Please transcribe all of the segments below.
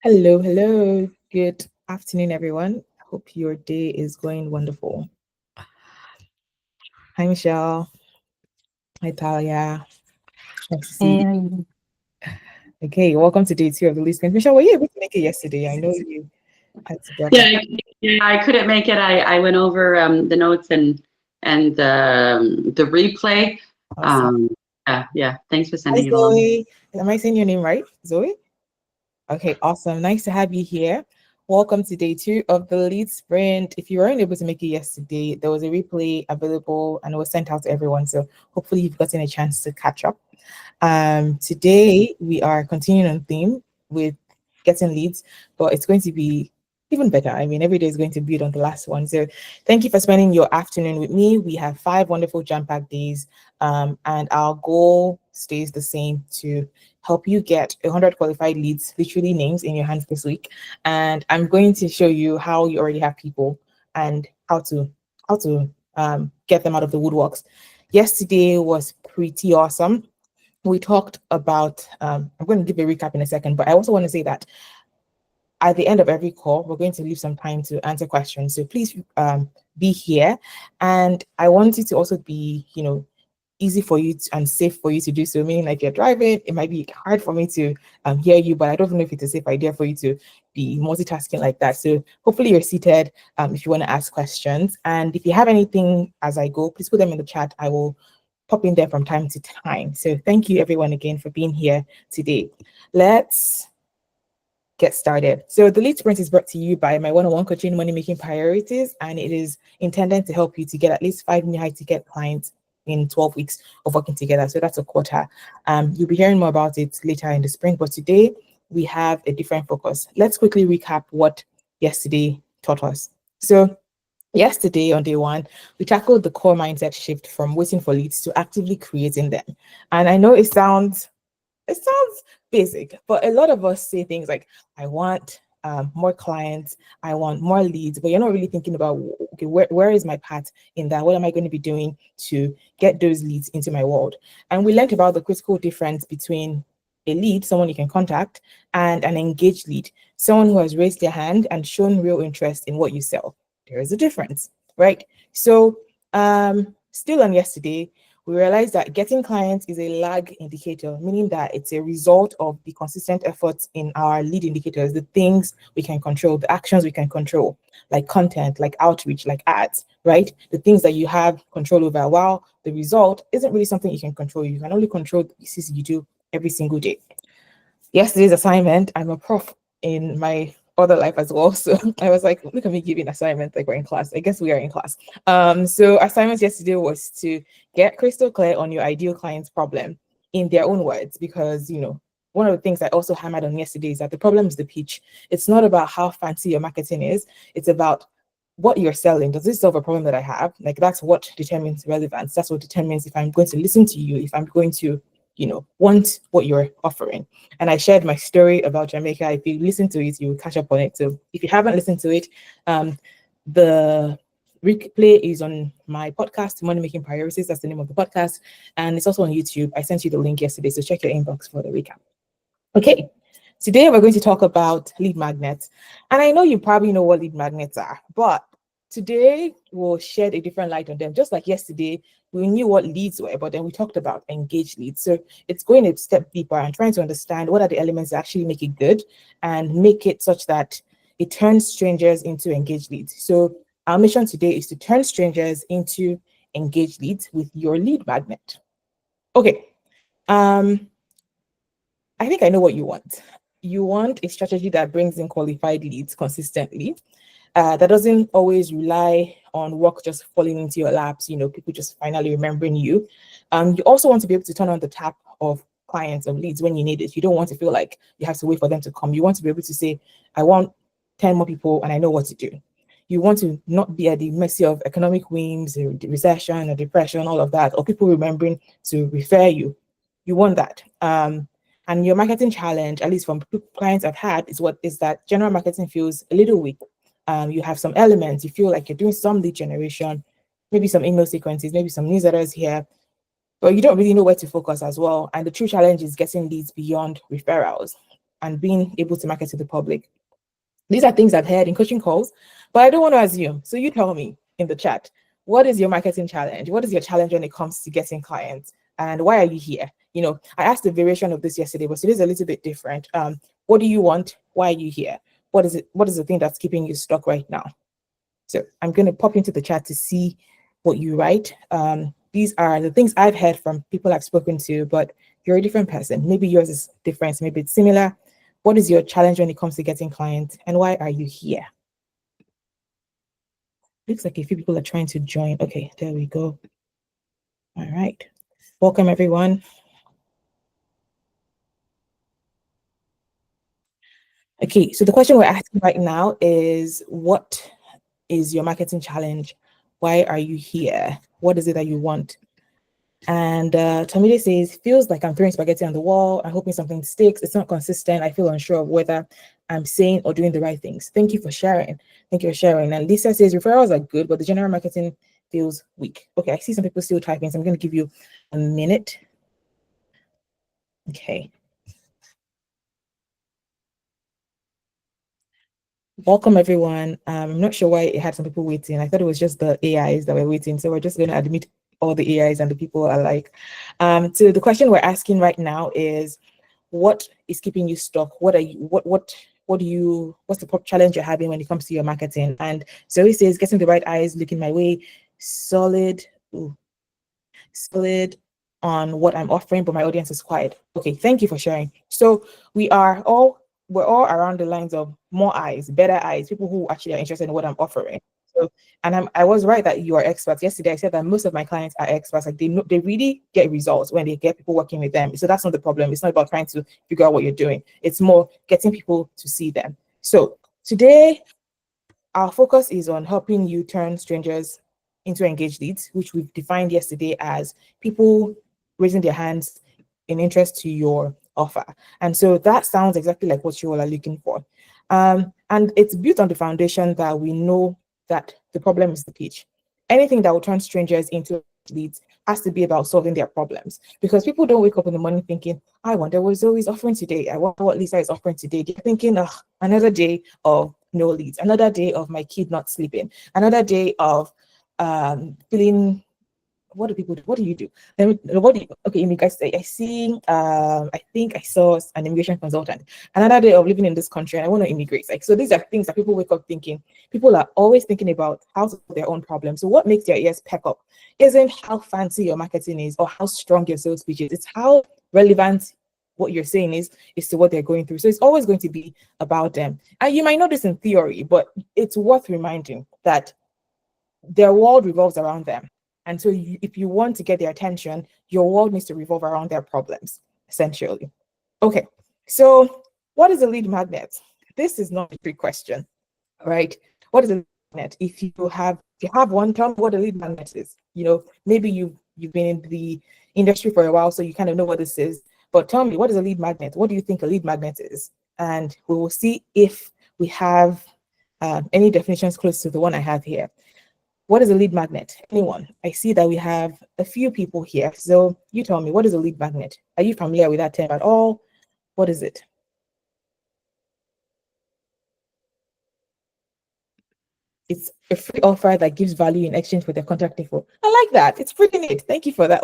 Hello, hello. Good afternoon, everyone. I hope your day is going wonderful. Hi, Michelle. Hi, Talia. Nice to see you. And Okay, welcome to day two of the listening. Michelle, were you able to make it yesterday? I know you had to drop Yeah, off. I couldn't make it. I went over the notes and the replay. Awesome. Um, yeah. Thanks for Hi, sending it along. Zoe. Am I saying your name right? Zoe? Okay, awesome. Nice to have you here. Welcome to day two of the lead sprint. If you weren't able to make it yesterday, there was a replay available and it was sent out to everyone. So hopefully you've gotten a chance to catch up. Today we are continuing on theme with getting leads, but it's going to be even better. I mean, every day is going to build on the last one. So thank you for spending your afternoon with me. We have 5 wonderful jam-packed days, and our goal stays the same to help you get 100 qualified leads, literally names in your hands this week. And I'm going to show you how you already have people and how to get them out of the woodworks. Yesterday was pretty awesome. We talked about I'm going to give a recap in a second, but I also want to say that at the end of every call we're going to leave some time to answer questions, so please be here. And I want it to also be, easy for you and safe for you to do so, meaning like you're driving, it might be hard for me to hear you, but I don't know if it's a safe idea for you to be multitasking like that. So hopefully you're seated if you want to ask questions, and if you have anything as I go, please put them in the chat. I will pop in there from time to time. So thank you everyone again for being here today. Let's get started. So the lead sprint is brought to you by my one-on-one coaching money making priorities, and it is intended to help you to get at least 5 new high ticket clients in 12 weeks of working together. So that's a quarter. You'll be hearing more about it later in the spring, but today we have a different focus. Let's quickly recap what yesterday taught us. So yesterday on day one, we tackled the core mindset shift from waiting for leads to actively creating them. And I know it sounds basic, but a lot of us say things like, I want more clients, I want more leads, but you're not really thinking about, okay, where is my path in that? What am I going to be doing to get those leads into my world? And we learned about the critical difference between a lead, someone you can contact, and an engaged lead, someone who has raised their hand and shown real interest in what you sell. There is a difference, right? So, still on yesterday, we realized that getting clients is a lag indicator, meaning that it's a result of the consistent efforts in our lead indicators, the things we can control, the actions we can control, like content, like outreach, like ads, right? The things that you have control over. While the result isn't really something you can control, you can only control the pieces you do every single day. Yesterday's assignment, I'm a prof in my other life as well. So I was like, look at me giving assignments like we're in class. I guess we are in class. So assignments yesterday was to get crystal clear on your ideal client's problem in their own words, because one of the things I also hammered on yesterday is that the problem is the pitch. It's not about how fancy your marketing is, it's about what you're selling. Does this solve a problem that I have? Like, that's what determines relevance. That's what determines if I'm going to listen to you, if I'm going to want what you're offering. And I shared my story about Jamaica. If you listen to it, you will catch up on it. So if you haven't listened to it, the replay is on my podcast, Money Making Priorities. That's the name of the podcast. And it's also on YouTube. I sent you the link yesterday, so check your inbox for the recap. Okay, today we're going to talk about lead magnets. And I know you probably know what lead magnets are, but today we'll shed a different light on them. Just like yesterday, we knew what leads were, but then we talked about engaged leads. So it's going a step deeper and trying to understand what are the elements that actually make it good and make it such that it turns strangers into engaged leads. So our mission today is to turn strangers into engaged leads with your lead magnet. Okay. Um, I think I know what you want. You want a strategy that brings in qualified leads consistently, that doesn't always rely on work just falling into your laps, people just finally remembering you. You also want to be able to turn on the tap of clients, of leads when you need it. You don't want to feel like you have to wait for them to come. You want to be able to say, I want 10 more people and I know what to do. You want to not be at the mercy of economic whims, recession or depression, all of that, or people remembering to refer you. You want that. And your marketing challenge, at least from clients I've had, is that general marketing feels a little weak. You have some elements, you feel like you're doing some lead generation, maybe some email sequences, maybe some newsletters here, but you don't really know where to focus as well. And the true challenge is getting leads beyond referrals. and being able to market to the public. These are things I've heard in coaching calls, but I don't want to assume. So you tell me in the chat, what is your marketing challenge? What is your challenge when it comes to getting clients? And why are you here? You know, I asked a variation of this yesterday, but today's a little bit different. What do you want? Why are you here? What is it? What is the thing that's keeping you stuck right now? So I'm going to pop into the chat to see what you write. These are the things I've heard from people I've spoken to, but you're a different person. Maybe yours is different, maybe it's similar. What is your challenge when it comes to getting clients, and why are you here? Looks like a few people are trying to join. Okay, there we go. All right. Welcome, everyone. Okay, so the question we're asking right now is, what is your marketing challenge? Why are you here? What is it that you want? And Tomide says, feels like I'm throwing spaghetti on the wall. I'm hoping something sticks. It's not consistent. I feel unsure of whether I'm saying or doing the right things. Thank you for sharing. Thank you for sharing. And Lisa says, referrals are good, but the general marketing feels weak. Okay, I see some people still typing, so I'm going to give you a minute. Okay. Welcome, everyone. I'm not sure why it had some people waiting. I thought it was just the AIs that were waiting. So we're just going to admit all the AIs and the people alike. So the question we're asking right now is, what is keeping you stuck? What are you, what's the challenge you're having when it comes to your marketing? And Zoe says, getting the right eyes looking my way, solid on what I'm offering, but my audience is quiet. Okay, thank you for sharing. So we're all around the lines of more eyes, better eyes, people who actually are interested in what I'm offering. So, and I was right that you are experts. Yesterday I said that most of my clients are experts. Like they really get results when they get people working with them. So that's not the problem. It's not about trying to figure out what you're doing. It's more getting people to see them. So today our focus is on helping you turn strangers into engaged leads, which we've defined yesterday as people raising their hands in interest to your offer. And so that sounds exactly like what you all are looking for. And it's built on the foundation that we know that the problem is the pitch. Anything that will turn strangers into leads has to be about solving their problems, because people don't wake up in the morning thinking, I wonder what Zoe's offering today. I wonder what Lisa is offering today. They're thinking, oh, another day of no leads, another day of my kid not sleeping, another day of feeling. What do people do? What do you do? Okay, you guys say, I see, I think I saw an immigration consultant. Another day of living in this country and I want to immigrate. Like, so these are things that people wake up thinking. People are always thinking about how to solve their own problems. So what makes their ears perk up isn't how fancy your marketing is or how strong your sales pitch is. It's how relevant what you're saying is to what they're going through. So it's always going to be about them. And you might know this in theory, but it's worth reminding that their world revolves around them. And so if you want to get their attention, your world needs to revolve around their problems, essentially. Okay, so what is a lead magnet? This is not a trick question, right? What is a lead magnet? If you have one, tell me what a lead magnet is. You know, maybe you've been in the industry for a while, so you kind of know what this is. But tell me, what is a lead magnet? What do you think a lead magnet is? And we will see if we have any definitions close to the one I have here. What is a lead magnet? Anyone? I see that we have a few people here. So you tell me, what is a lead magnet? Are you familiar with that term at all? What is it? It's a free offer that gives value in exchange for their contact info. I like that. It's pretty neat. Thank you for that.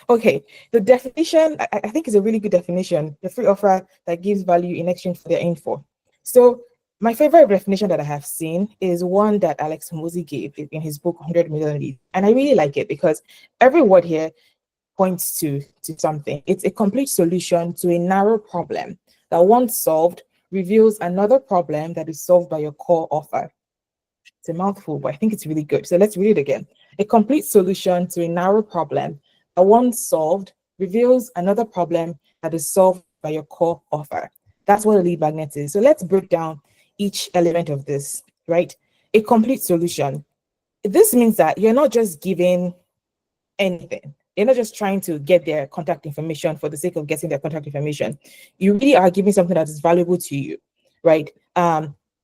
Okay, the definition, I think is a really good definition. The free offer that gives value in exchange for their info. So my favorite definition that I have seen is one that Alex Hormozi gave in his book 100 Million Leads. And I really like it because every word here points to something. It's a complete solution to a narrow problem that once solved reveals another problem that is solved by your core offer. It's a mouthful, but I think it's really good. So let's read it again. A complete solution to a narrow problem that once solved reveals another problem that is solved by your core offer. That's what a lead magnet is. So let's break down each element of this, right? A complete solution. This means that you're not just giving anything. You're not just trying to get their contact information for the sake of getting their contact information. You really are giving something that is valuable to you, right?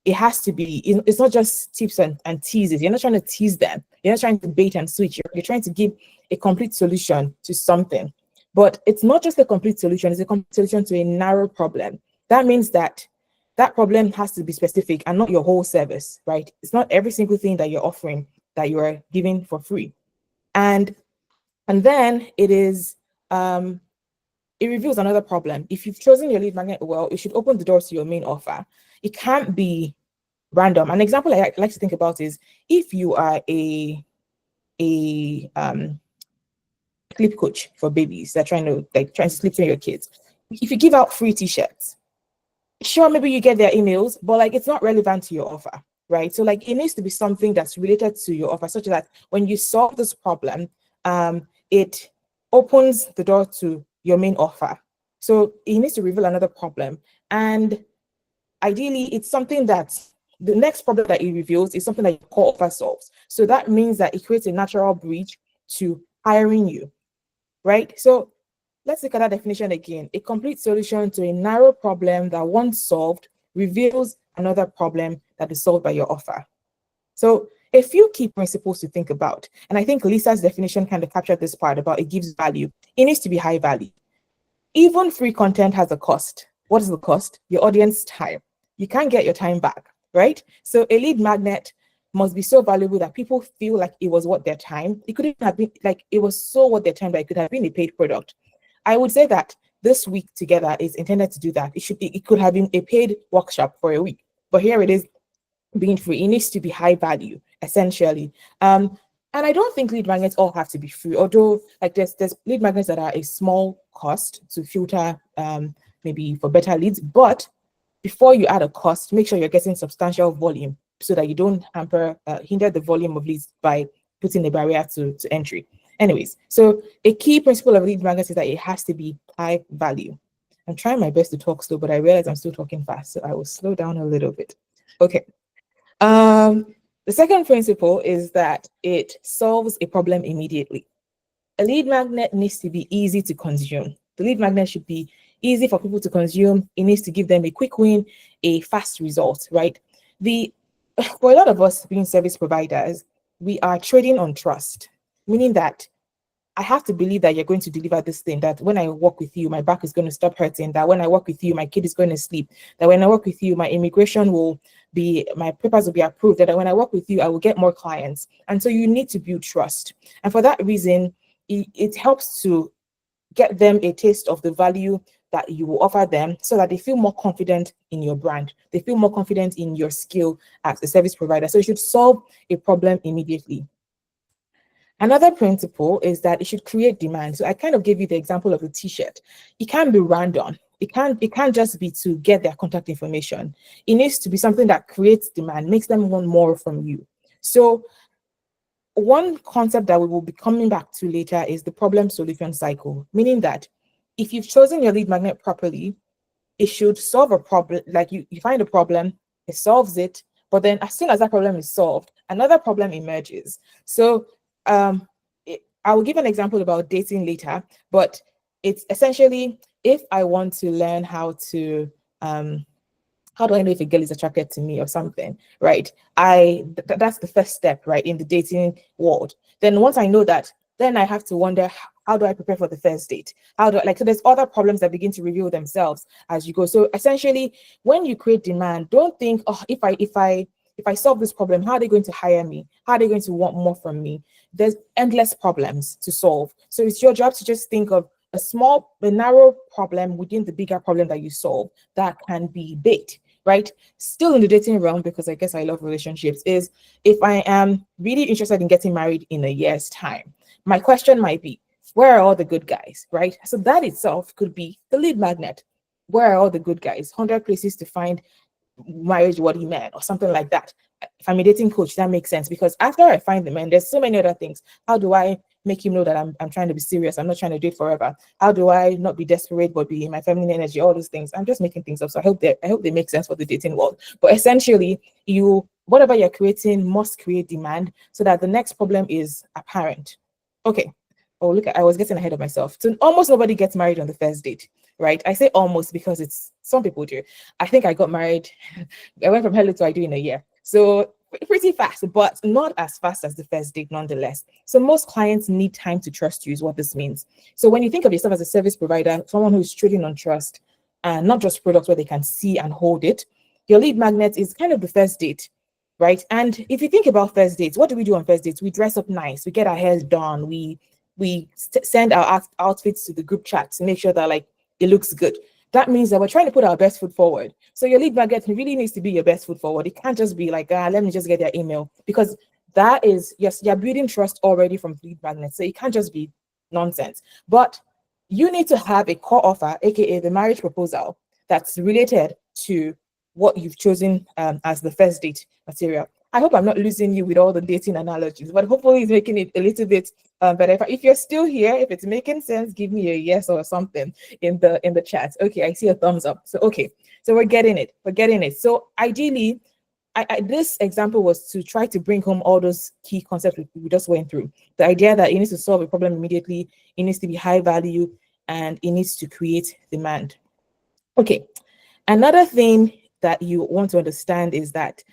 It has to be, it's not just tips and teases. You're not trying to tease them. You're not trying to bait and switch. You're trying to give a complete solution to something. But it's not just a complete solution, it's a complete solution to a narrow problem That means that that problem has to be specific and not your whole service, right? It's not every single thing that you're offering that you are giving for free. And then it reveals another problem. If you've chosen your lead magnet well, it should open the doors to your main offer. It can't be random. An example I like to think about is if you are a sleep coach for babies that trying to sleep train your kids. If you give out free t-shirts, sure, maybe you get their emails, but like it's not relevant to your offer, right? So like it needs to be something that's related to your offer, such that when you solve this problem, it opens the door to your main offer. So it needs to reveal another problem. And ideally, it's something that the next problem that it reveals is something that your core offer solves. So that means that it creates a natural bridge to hiring you, right? So let's look at that definition again. A complete solution to a narrow problem that once solved reveals another problem that is solved by your offer. So a few key principles to think about. And I think Lisa's definition kind of captured this part about it gives value. It needs to be high value. Even free content has a cost. What is the cost? Your audience time. You can't get your time back, right? So a lead magnet must be so valuable that people feel like it was worth their time. It couldn't have been like it was so worth their time that it could have been a paid product. I would say that this week together is intended to do that. It could have been a paid workshop for a week, but here it is being free. It needs to be high value, essentially. And I don't think lead magnets all have to be free, although like there's lead magnets that are a small cost to filter maybe for better leads. But before you add a cost, make sure you're getting substantial volume so that you don't hinder the volume of leads by putting a barrier to entry. Anyways, so a key principle of lead magnets is that it has to be high value. I'm trying my best to talk slow, but I realize I'm still talking fast, so I will slow down a little bit. Okay. The second principle is that it solves a problem immediately. A lead magnet needs to be easy to consume. The lead magnet should be easy for people to consume. It needs to give them a quick win, a fast result, right? For a lot of us being service providers, we are trading on trust, meaning that I have to believe that you're going to deliver this thing, that when I work with you, my back is going to stop hurting, that when I work with you, my kid is going to sleep, that when I work with you, my papers will be approved, that when I work with you, I will get more clients. And so you need to build trust. And for that reason, it helps to get them a taste of the value that you will offer them so that they feel more confident in your brand. They feel more confident in your skill as a service provider. So you should solve a problem immediately. Another principle is that it should create demand. So I kind of gave you the example of the t-shirt. It can't be random. It can't just be to get their contact information. It needs to be something that creates demand, makes them want more from you. So one concept that we will be coming back to later is the problem solution cycle, meaning that if you've chosen your lead magnet properly, it should solve a problem. Like you find a problem, it solves it, but then as soon as that problem is solved, another problem emerges. So I will give an example about dating later, but it's essentially if I want to learn how do I know if a girl is attracted to me or something, right? That's the first step, right, in the dating world. Then once I know that, then I have to wonder, how do I prepare for the first date? So there's other problems that begin to reveal themselves as you go. So essentially, when you create demand, don't think, oh, if I solve this problem, how are they going to hire me? How are they going to want more from me? There's endless problems to solve. So it's your job to just think of a narrow problem within the bigger problem that you solve that can be bait, right? Still in the dating realm, because I guess I love relationships, is if I am really interested in getting married in a year's time, my question might be, where are all the good guys, right? So that itself could be the lead magnet. Where are all the good guys? 100 places to find marriage worthy man or something like that. If I'm a dating coach, that makes sense, because after I find the man, there's so many other things. How do I make him know that I'm trying to be serious? I'm not trying to date forever. How do I not be desperate but be in my feminine energy? All those things. I'm just making things up. So I hope they make sense for the dating world. But essentially, whatever you're creating must create demand so that the next problem is apparent. Okay. Oh, look, I was getting ahead of myself. So almost nobody gets married on the first date, right? I say almost because some people do. I think I got married. I went from hello to I do in a year. So pretty fast, but not as fast as the first date nonetheless. So most clients need time to trust you is what this means. So when you think of yourself as a service provider, someone who's trading on trust, and not just products where they can see and hold it. Your lead magnet is kind of the first date, right? And if you think about first dates, what do we do on first dates? We dress up nice, we get our hair done, we send our outfits to the group chat to make sure that like it looks good. That means that we're trying to put our best foot forward. So your lead magnet really needs to be your best foot forward. It can't just be like, let me just get their email, because that is, yes, you're building trust already from lead magnets. So it can't just be nonsense. But you need to have a core offer, aka the marriage proposal, that's related to what you've chosen as the first date material. I hope I'm not losing you with all the dating analogies, but hopefully it's making it a little bit better. If you're still here, if it's making sense, give me a yes or something in the chat. Okay, I see a thumbs up. So okay, so we're getting it. We're getting it. So ideally, this example was to try to bring home all those key concepts we just went through. The idea that it needs to solve a problem immediately, it needs to be high value, and it needs to create demand. Okay, another thing that you want to understand is that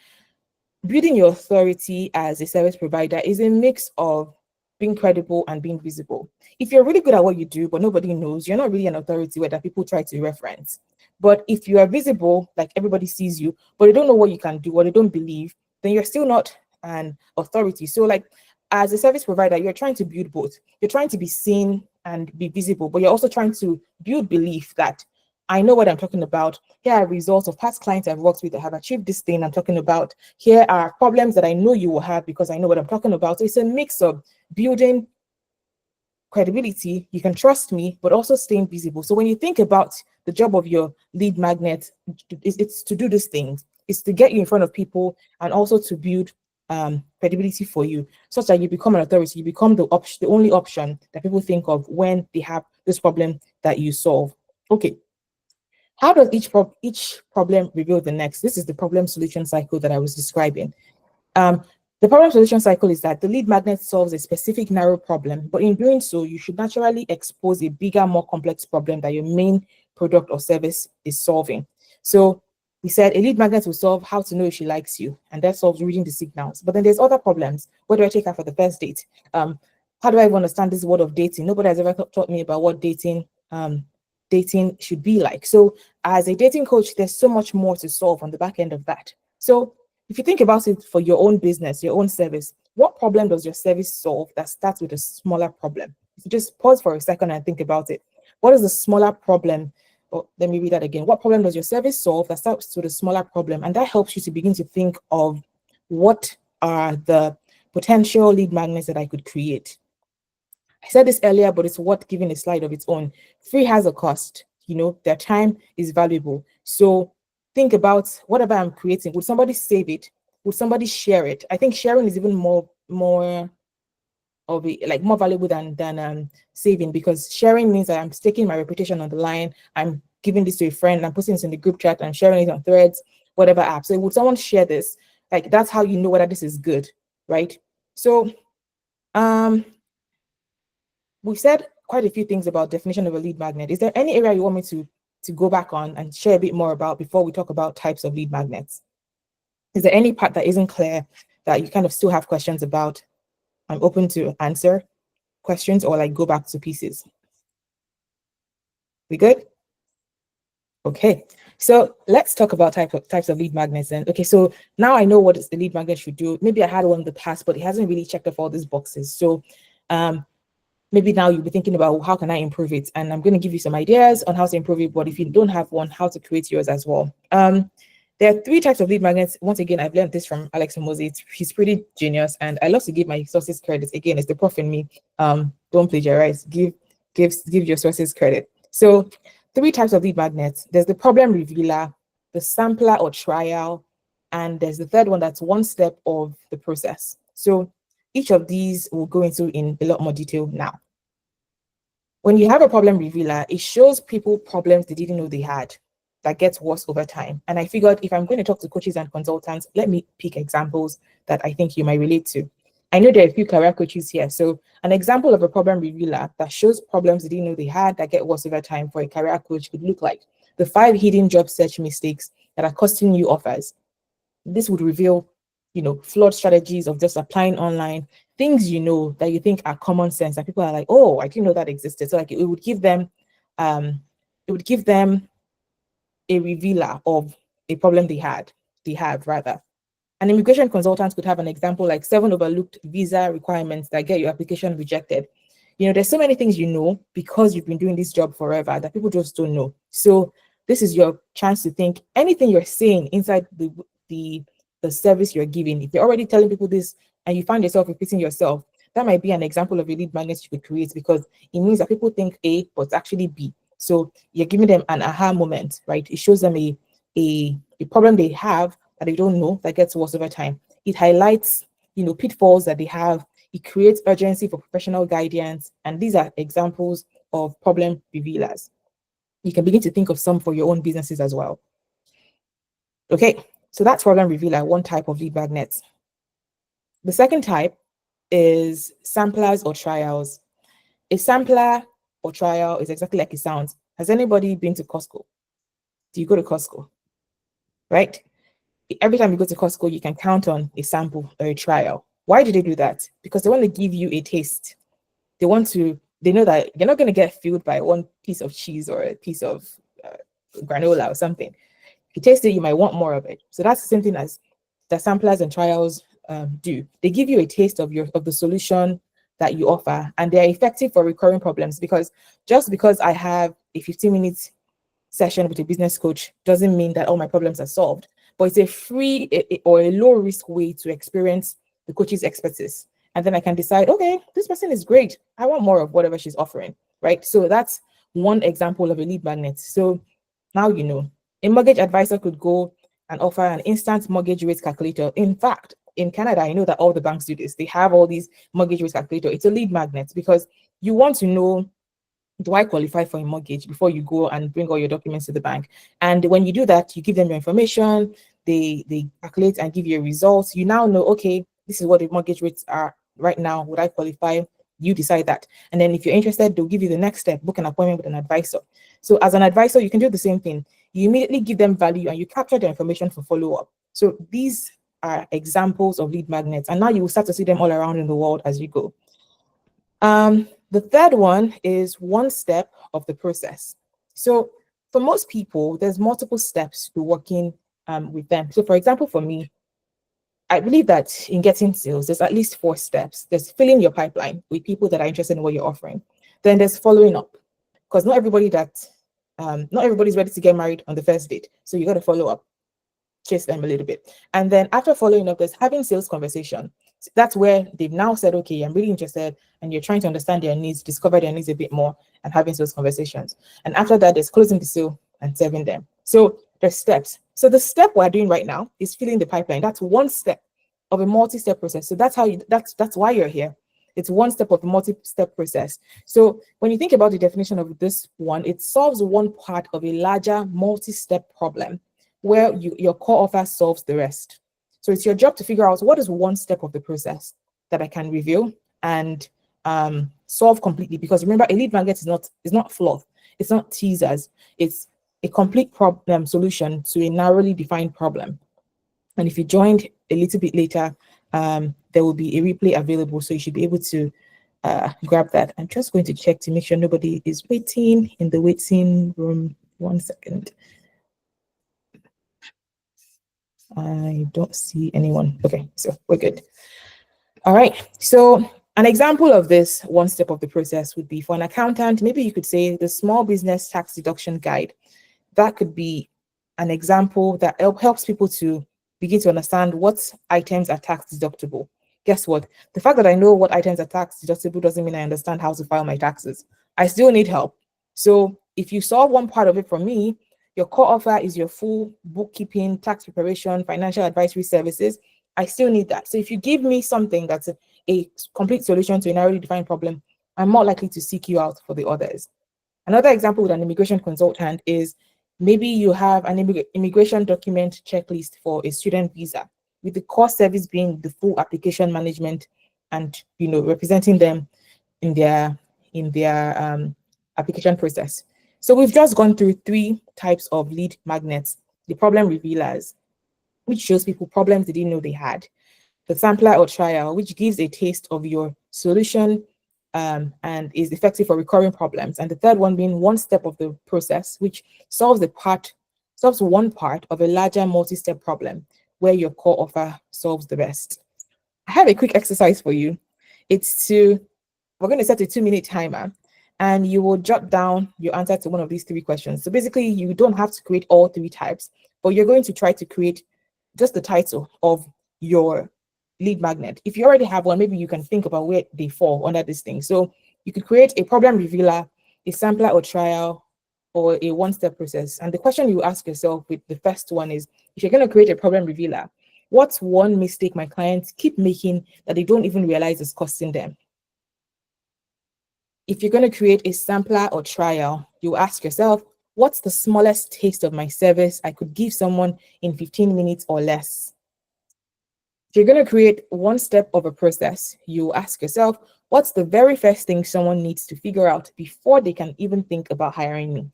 building your authority as a service provider is a mix of being credible and being visible. If you're really good at what you do, but nobody knows, you're not really an authority where that people try to reference. But if you are visible, like everybody sees you, but they don't know what you can do or they don't believe, then you're still not an authority. So like as a service provider, you're trying to build both. You're trying to be seen and be visible, but you're also trying to build belief that I know what I'm talking about. Here are results of past clients I've worked with that have achieved this thing I'm talking about. Here are problems that I know you will have because I know what I'm talking about. So it's a mix of building credibility, you can trust me, but also staying visible. So when you think about the job of your lead magnet, it's to do these things. It's to get you in front of people and also to build credibility for you, such that you become an authority. You become the only option that people think of when they have this problem that you solve. Okay. How does each problem reveal the next? This is the problem solution cycle that I was describing. The problem solution cycle is that the lead magnet solves a specific narrow problem, but in doing so, you should naturally expose a bigger, more complex problem that your main product or service is solving. So we said a lead magnet will solve how to know if she likes you, and that solves reading the signals. But then there's other problems. Where do I take her for the first date? How do I even understand this word of dating? Nobody has ever taught me about what dating should be like. So as a dating coach, there's so much more to solve on the back end of that. So if you think about it for your own business, your own service, what problem does your service solve that starts with a smaller problem? If you just pause for a second and think about it. What is the smaller problem? Or let me read that again. What problem does your service solve that starts with a smaller problem? And that helps you to begin to think of what are the potential lead magnets that I could create. I said this earlier, but it's worth giving a slide of its own. Free has a cost. You know, their time is valuable. So think about whatever I'm creating. Would somebody save it? Would somebody share it? I think sharing is even more of it, like more valuable than saving, because sharing means that I'm staking my reputation on the line. I'm giving this to a friend. I'm posting this in the group chat. I'm sharing it on Threads, whatever app. So would someone share this? Like that's how you know whether this is good, right? So we've said quite a few things about definition of a lead magnet. Is there any area you want me to go back on and share a bit more about before we talk about types of lead magnets? Is there any part that isn't clear that you kind of still have questions about? I'm open to answer questions or like go back to pieces. We good? Okay, so let's talk about types of lead magnets then. Okay, so now I know what the lead magnet should do. Maybe I had one in the past, but it hasn't really checked off all these boxes. So maybe now you'll be thinking about how can I improve it? And I'm going to give you some ideas on how to improve it. But if you don't have one, how to create yours as well. There are 3 types of lead magnets. Once again, I've learned this from Alex Hormozi. He's pretty genius, and I love to give my sources credit. Again, it's the prof in me. Don't plagiarize. Give your sources credit. So 3 types of lead magnets. There's the problem revealer, the sampler or trial, and there's the third one that's one step of the process. So each of these we'll go into in a lot more detail now. When you have a problem revealer, it shows people problems they didn't know they had that gets worse over time. And I figured if I'm going to talk to coaches and consultants, let me pick examples that I think you might relate to. I know there are a few career coaches here. So an example of a problem revealer that shows problems they didn't know they had that get worse over time for a career coach could look like the 5 hidden job search mistakes that are costing you offers. This would reveal, you know, flawed strategies of just applying online, things you know that you think are common sense that people are like, oh, I didn't know that existed. So like it would give them a revealer of a problem they have rather. An immigration consultant could have an example like 7 overlooked visa requirements that get your application rejected. There's so many things because you've been doing this job forever that people just don't know. So this is your chance to think anything you're saying inside the the service you're giving. If you're already telling people this and you find yourself repeating yourself, that might be an example of a lead magnet you could create, because it means that people think A, but it's actually B. So you're giving them an aha moment, right? It shows them a problem they have that they don't know that gets worse over time. It highlights, pitfalls that they have. It creates urgency for professional guidance. And these are examples of problem revealers. You can begin to think of some for your own businesses as well. Okay, so that's problem revealer, one type of lead magnets. The second type is samplers or trials. A sampler or trial is exactly like it sounds. Has anybody been to Costco? Do you go to Costco? Right? Every time you go to Costco, you can count on a sample or a trial. Why do they do that? Because they want to give you a taste. They know that you're not going to get filled by one piece of cheese or a piece of granola or something. If you taste it, you might want more of it. So that's the same thing as the samplers and trials do. They give you a taste of the solution that you offer, and they're effective for recurring problems, because just because I have a 15-minute session with a business coach doesn't mean that all my problems are solved. But it's a free or a low risk way to experience the coach's expertise. And then I can decide, okay, this person is great. I want more of whatever she's offering, right? So that's one example of a lead magnet. So now a mortgage advisor could go and offer an instant mortgage rate calculator. In fact, in Canada, I know that all the banks do this. They have all these mortgage rate calculator. It's a lead magnet because you want to know, do I qualify for a mortgage before you go and bring all your documents to the bank? And when you do that, you give them your information, they calculate and give you a result. You now know, okay, this is what the mortgage rates are right now. Would I qualify? You decide that. And then if you're interested, they'll give you the next step, book an appointment with an advisor. So as an advisor, you can do the same thing. You immediately give them value and you capture their information for follow-up. So these are examples of lead magnets. And now you will start to see them all around in the world as you go. The third one is one step of the process. So for most people, there's multiple steps to working with them. So for example, for me, I believe that in getting sales, there's at least 4 steps. There's filling your pipeline with people that are interested in what you're offering. Then there's following up, because not everybody's ready to get married on the first date. So you got to follow up, chase them a little bit. And then after following up, there's having sales conversation. So that's where they've now said, okay, I'm really interested, and you're trying to understand their needs, discover their needs a bit more, and having those conversations. And after that, there's closing the sale and serving them. So there's steps. So the step we're doing right now is filling the pipeline. That's one step of a multi-step process. So that's why you're here. It's one step of a multi-step process. So when you think about the definition of this one, it solves one part of a larger multi-step problem where your core offer solves the rest. So it's your job to figure out what is one step of the process that I can reveal and solve completely. Because remember, a lead magnet is not fluff. It's not teasers. It's a complete problem solution to a narrowly defined problem. And if you joined a little bit later, there will be a replay available, so you should be able to grab that. I'm just going to check to make sure nobody is waiting in the waiting room. 1 second. I don't see anyone. Okay, so we're good. All right, so an example of this one step of the process would be for an accountant, maybe you could say the small business tax deduction guide. That could be an example that helps people to begin to understand what items are tax deductible. Guess what? The fact that I know what items are tax deductible doesn't mean I understand how to file my taxes. I still need help. So if you solve one part of it for me, your core offer is your full bookkeeping, tax preparation, financial advisory services. I still need that. So if you give me something that's a complete solution to a narrowly defined problem, I'm more likely to seek you out for the others. Another example with an immigration consultant is maybe you have an immigration document checklist for a student visa, with the core service being the full application management and representing them in their application process. So we've just gone through 3 types of lead magnets: the problem revealers, which shows people problems they didn't know they had; the sampler or trial, which gives a taste of your solution and is effective for recurring problems; and the third one being one step of the process, which solves the part solves one part of a larger multi-step problem where your core offer solves the rest. I have a quick exercise for you. We're going to set a 2-minute timer, and you will jot down your answer to one of these 3 questions. So basically, you don't have to create all 3 types, but you're going to try to create just the title of your lead magnet. If you already have one, maybe you can think about where they fall under this thing. So you could create a problem revealer, a sampler or trial, or a one-step process. And the question you ask yourself with the first one is, if you're going to create a problem revealer, what's one mistake my clients keep making that they don't even realize is costing them? If you're going to create a sampler or trial, you ask yourself, what's the smallest taste of my service I could give someone in 15 minutes or less? If you're going to create one step of a process, you ask yourself, what's the very first thing someone needs to figure out before they can even think about hiring me?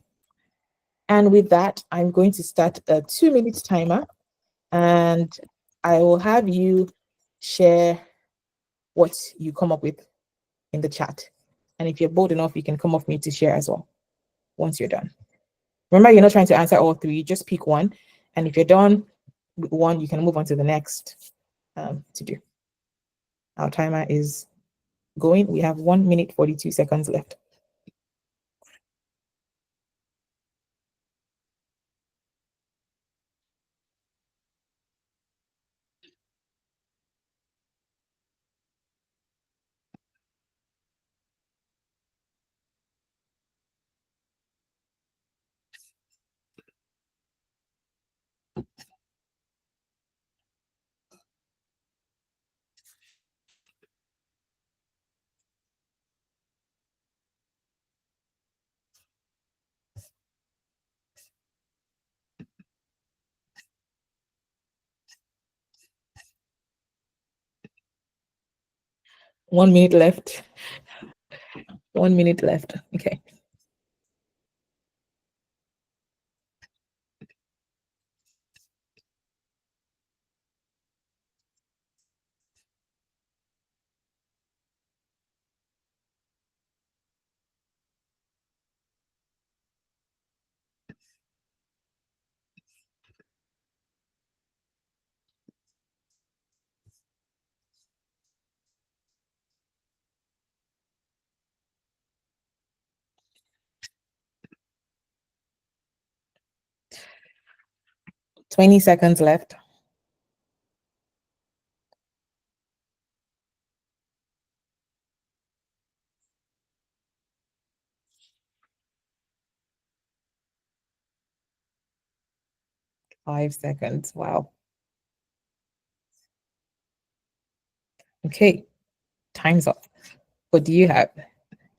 And with that, I'm going to start a 2-minute timer, and I will have you share what you come up with in the chat. And if you're bold enough, you can come off mute to share as well once you're done. Remember, you're not trying to answer all 3, just pick one. And if you're done with one, you can move on to the next to do. Our timer is going. We have 1 minute, 42 seconds left. One minute left. 1 minute left. Okay. Twenty seconds left. Five seconds. Wow. Okay. Time's up. What do you have?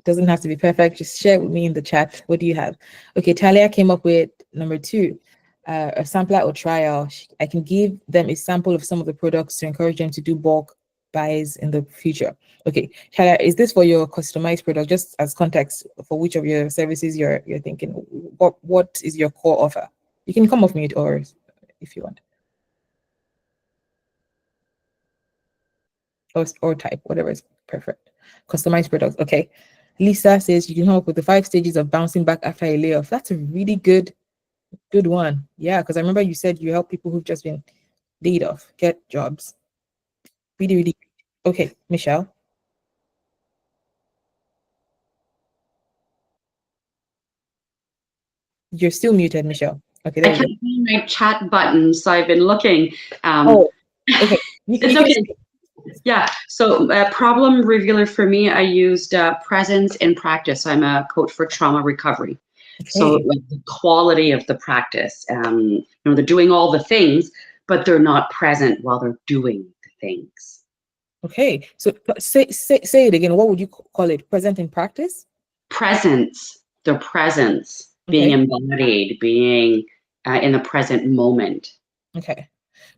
Doesn't have to be perfect. Just share with me in the chat. What do you have? Okay, Talia came up with number 2, a sampler or trial. I can give them a sample of some of the products to encourage them to do bulk buys in the future. Okay, Talia, is this for your customized product? Just as context for which of your services you're thinking. What is your core offer? You can come off mute or if you want. Or type, whatever is perfect. Customized products. Okay. Lisa says you can help with the 5 stages of bouncing back after a layoff. That's a really good one. Yeah, because I remember you said you help people who've just been laid off get jobs. Really, really. Okay, Michelle. You're still muted, Michelle. Okay, there I you go. can't find my chat button, so I've been looking. Oh, okay. It's okay. Yeah. So problem revealer for me, I used presence in practice. I'm a coach for trauma recovery. Okay. So like the quality of the practice, they're doing all the things, but they're not present while they're doing the things. Okay. So say it again. What would you call it? Present in practice? Presence, their presence, being embodied, being in the present moment. Okay.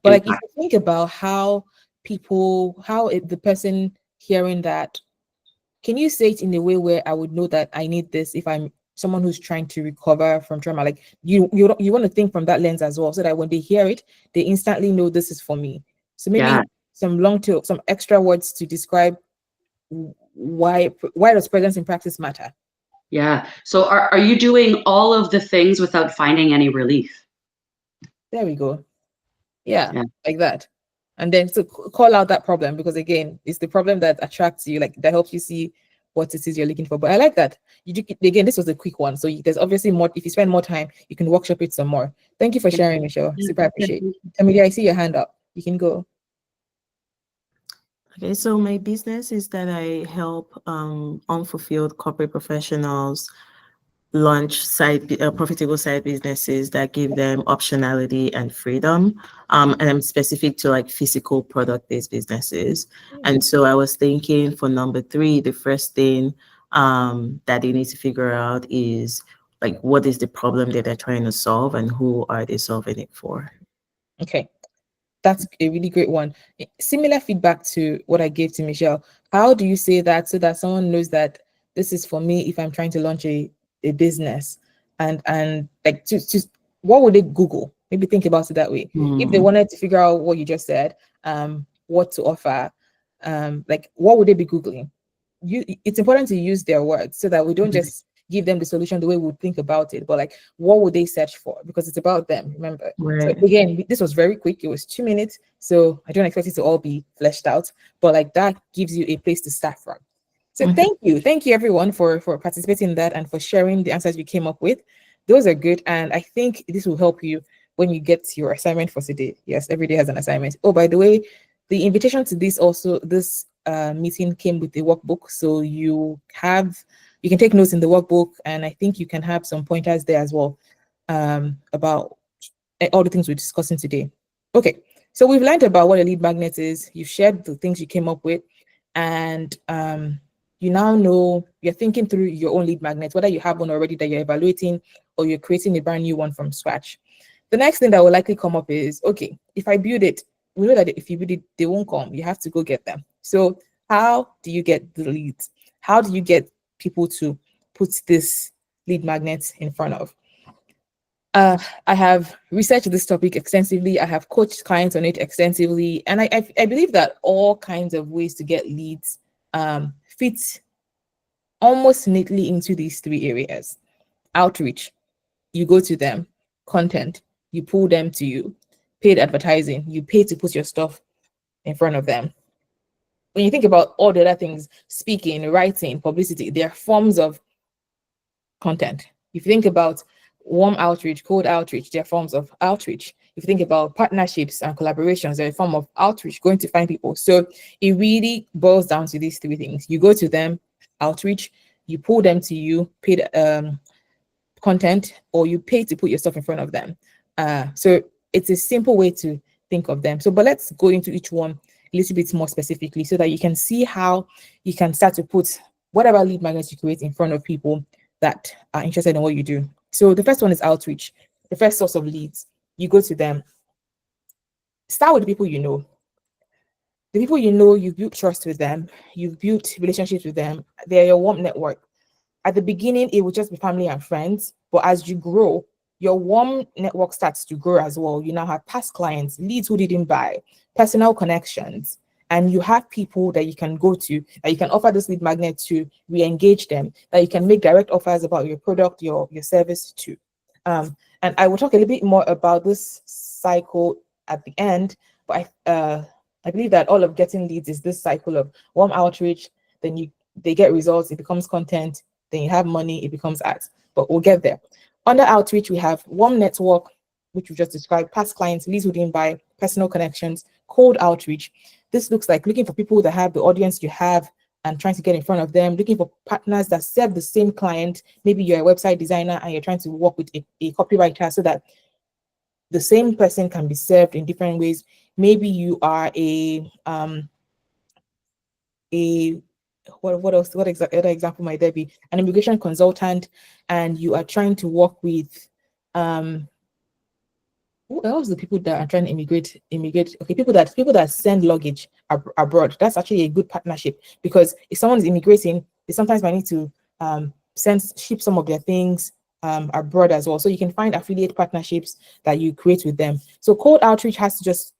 But like, if you think about how the person hearing that, can you say it in a way where I would know that I need this if I'm someone who's trying to recover from trauma? Like you want to think from that lens as well, so that when they hear it, they instantly know this is for me. So maybe some extra words to describe why does presence in practice matter? Yeah. So are you doing all of the things without finding any relief? There we go. Yeah, Yeah. like that. And then to call out that problem, because again, it's the problem that attracts you, like that helps you see what it is you're looking for. But I like that. Again, this was a quick one. So there's obviously more. If you spend more time, you can workshop it some more. Thank you for Yeah. sharing, Michelle. Yeah. Super Yeah. appreciate. Amelia, I see your hand up. You can go. Okay, so my business is that I help unfulfilled corporate professionals launch profitable side businesses that give them optionality and freedom. And I'm specific to like physical product-based businesses. And so I was thinking for number three, the first thing that they need to figure out is like what is the problem that they're trying to solve and who are they solving it for? Okay. That's a really great one. Similar feedback to what I gave to Michelle. How do you say that so that someone knows that this is for me if I'm trying to launch a business? And like to what would they Google? Maybe think about it that way. If they Hmm. wanted to figure out what you just said, what to offer, like what would they be Googling? It's important to use their words so that we don't just give them the solution the way we would think about it, but like what would they search for? Because it's about them, remember. So Right. again, this was very quick. It was 2 minutes. So I don't expect it to all be fleshed out, but like that gives you a place to start from. So Mhm. thank you. Thank you everyone for participating in that and for sharing the answers you came up with. Those are good. And I think this will help you when you get your assignment for today. Yes, every day has an assignment. Oh, by the way, the invitation to this meeting came with the workbook. So you can take notes in the workbook, and I think you can have some pointers there as well about all the things we're discussing today. Okay, so we've learned about what a lead magnet is. You've shared the things you came up with, and you now know you're thinking through your own lead magnet, whether you have one already that you're evaluating or you're creating a brand new one from scratch. The next thing that will likely come up is, okay, if I build it, we know that if you build it, they won't come. You have to go get them. So how do you get the leads? How do you get people to put this lead magnet in front of? I have researched this topic extensively. I have coached clients on it extensively, and I believe that all kinds of ways to get leads fit almost neatly into these three areas. Outreach, you go to them. Content, you pull them to you. Paid advertising, you pay to put your stuff in front of them. When you think about all the other things, speaking, writing, publicity, they're forms of content. If you think about warm outreach, cold outreach, they're forms of outreach. If you think about partnerships and collaborations, they're a form of outreach, going to find people. So it really boils down to these three things. You go to them, outreach, you pull them to you, paid content, or you pay to put your stuff in front of them. So it's a simple way to think of them. So, but let's go into each one a little bit more specifically so that you can see how you can start to put whatever lead magnets you create in front of people that are interested in what you do. So the first one is outreach, the first source of leads. You go to them. Start with the people you know. The people you know, you've built trust with them, you've built relationships with them. They're your warm network. At the beginning, it will just be family and friends, but as you grow, your warm network starts to grow as well. You now have past clients, leads who didn't buy, personal connections, and you have people that you can go to, that you can offer this lead magnet to, re-engage them, that you can make direct offers about your product, your service to. And I will talk a little bit more about this cycle at the end, but I believe that all of getting leads is this cycle of warm outreach, then they get results, it becomes content, then you have money, it becomes ads. But we'll get there. Under outreach, we have warm network, which we just described, past clients, leads who didn't buy, personal connections, cold outreach. This looks like looking for people that have the audience you have and trying to get in front of them, looking for partners that serve the same client. Maybe you're a website designer and you're trying to work with a copywriter so that the same person can be served in different ways. Maybe you are a what else? Other example might there be? An immigration consultant, and you are trying to work with who else? The people that are trying to immigrate. Okay, people that send luggage abroad. That's actually a good partnership because if someone is immigrating, they sometimes might need to ship some of their things abroad as well. So you can find affiliate partnerships that you create with them. So cold outreach has to just